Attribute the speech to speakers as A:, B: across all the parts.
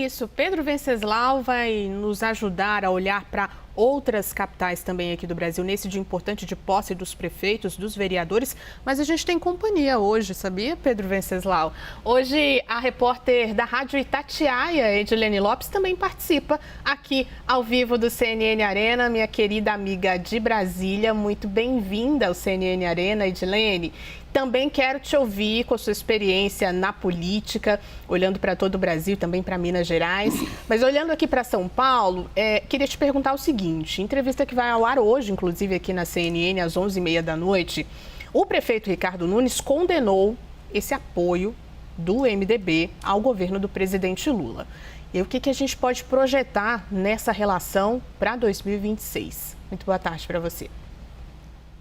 A: isso, Pedro Venceslau vai nos ajudar a olhar para outras capitais também aqui do Brasil, nesse dia importante de posse dos prefeitos, dos vereadores, mas a gente tem companhia hoje, sabia, Pedro Venceslau? Hoje a repórter da Rádio Itatiaia, Edilene Lopes, também participa aqui ao vivo do CNN Arena, minha querida amiga de Brasília, muito bem-vinda ao CNN Arena, Edilene. Também quero te ouvir com a sua experiência na política, olhando para todo o Brasil, também para Minas Gerais. Mas olhando aqui para São Paulo, queria te perguntar o seguinte, entrevista que vai ao ar hoje, inclusive aqui na CNN, às 11h30 da noite, o prefeito Ricardo Nunes condenou esse apoio do MDB ao governo do presidente Lula. E o que a gente pode projetar nessa relação para 2026? Muito boa tarde para você.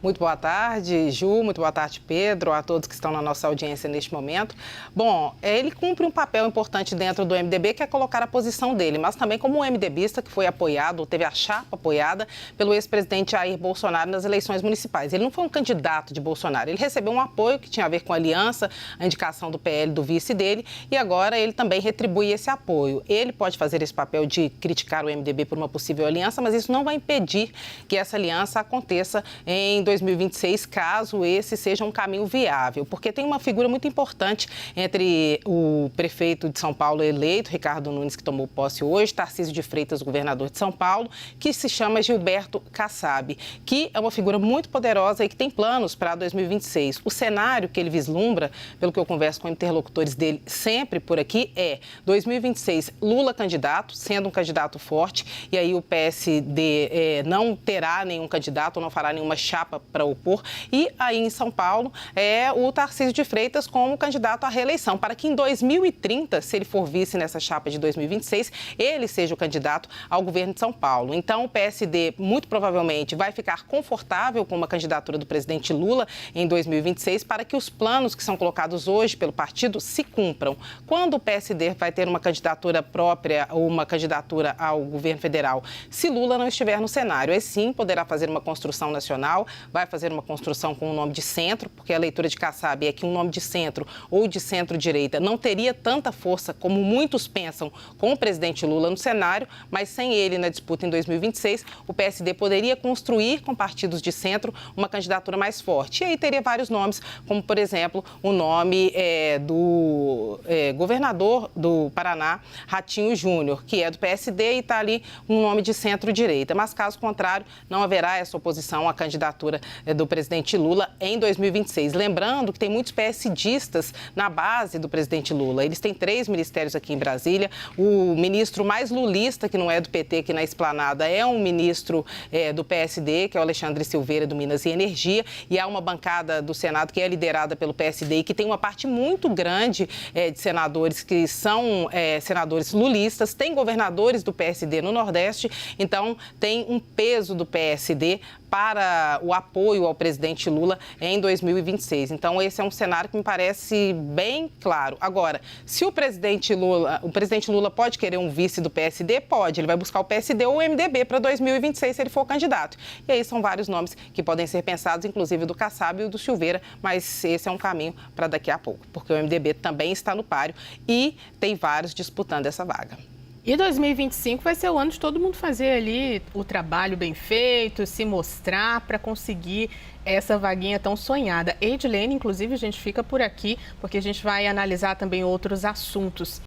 B: Muito boa tarde, Ju, muito boa tarde, Pedro, a todos que estão na nossa audiência neste momento. Bom, ele cumpre um papel importante dentro do MDB, que é colocar a posição dele, mas também como um MDBista que foi apoiado, teve a chapa apoiada pelo ex-presidente Jair Bolsonaro nas eleições municipais. Ele não foi um candidato de Bolsonaro, ele recebeu um apoio que tinha a ver com a aliança, a indicação do PL do vice dele, e agora ele também retribui esse apoio. Ele pode fazer esse papel de criticar o MDB por uma possível aliança, mas isso não vai impedir que essa aliança aconteça em 2026, caso esse seja um caminho viável, porque tem uma figura muito importante entre o prefeito de São Paulo eleito, Ricardo Nunes, que tomou posse hoje, Tarcísio de Freitas, governador de São Paulo, que se chama Gilberto Kassab, que é uma figura muito poderosa e que tem planos para 2026. O cenário que ele vislumbra, pelo que eu converso com interlocutores dele sempre por aqui, é 2026, Lula candidato, sendo um candidato forte, e aí o PSD não terá nenhum candidato, não fará nenhuma chapa para opor, e aí em São Paulo o Tarcísio de Freitas como candidato à reeleição, para que em 2030, se ele for vice nessa chapa de 2026, ele seja o candidato ao governo de São Paulo. Então o PSD muito provavelmente vai ficar confortável com uma candidatura do presidente Lula em 2026 para que os planos que são colocados hoje pelo partido se cumpram. Quando o PSD vai ter uma candidatura própria ou uma candidatura ao governo federal, se Lula não estiver no cenário, aí sim poderá fazer uma construção nacional, vai fazer uma construção com o nome de centro, porque a leitura de Kassab é que um nome de centro ou de centro-direita não teria tanta força como muitos pensam com o presidente Lula no cenário, mas sem ele na disputa em 2026, o PSD poderia construir com partidos de centro uma candidatura mais forte. E aí teria vários nomes, como, por exemplo, o nome do governador do Paraná, Ratinho Júnior, que é do PSD e está ali um nome de centro-direita. Mas, caso contrário, não haverá essa oposição à candidatura do presidente Lula em 2026. Lembrando que tem muitos PSDistas na base do presidente Lula. Eles têm 3 ministérios aqui em Brasília. O ministro mais lulista, que não é do PT, aqui na Esplanada, é um ministro do PSD, que é o Alexandre Silveira, do Minas e Energia. E há uma bancada do Senado que é liderada pelo PSD e que tem uma parte muito grande de senadores que são senadores lulistas. Tem governadores do PSD no Nordeste. Então, tem um peso do PSD para o apoio ao presidente Lula em 2026. Então, esse é um cenário que me parece bem claro. Agora, se o presidente Lula pode querer um vice do PSD? Pode. Ele vai buscar o PSD ou o MDB para 2026, se ele for candidato. E aí são vários nomes que podem ser pensados, inclusive do Kassab e do Silveira, mas esse é um caminho para daqui a pouco, porque o MDB também está no páreo e tem vários disputando essa vaga.
A: E 2025 vai ser o ano de todo mundo fazer ali o trabalho bem feito, se mostrar para conseguir essa vaguinha tão sonhada. Edilene, inclusive, a gente fica por aqui porque a gente vai analisar também outros assuntos.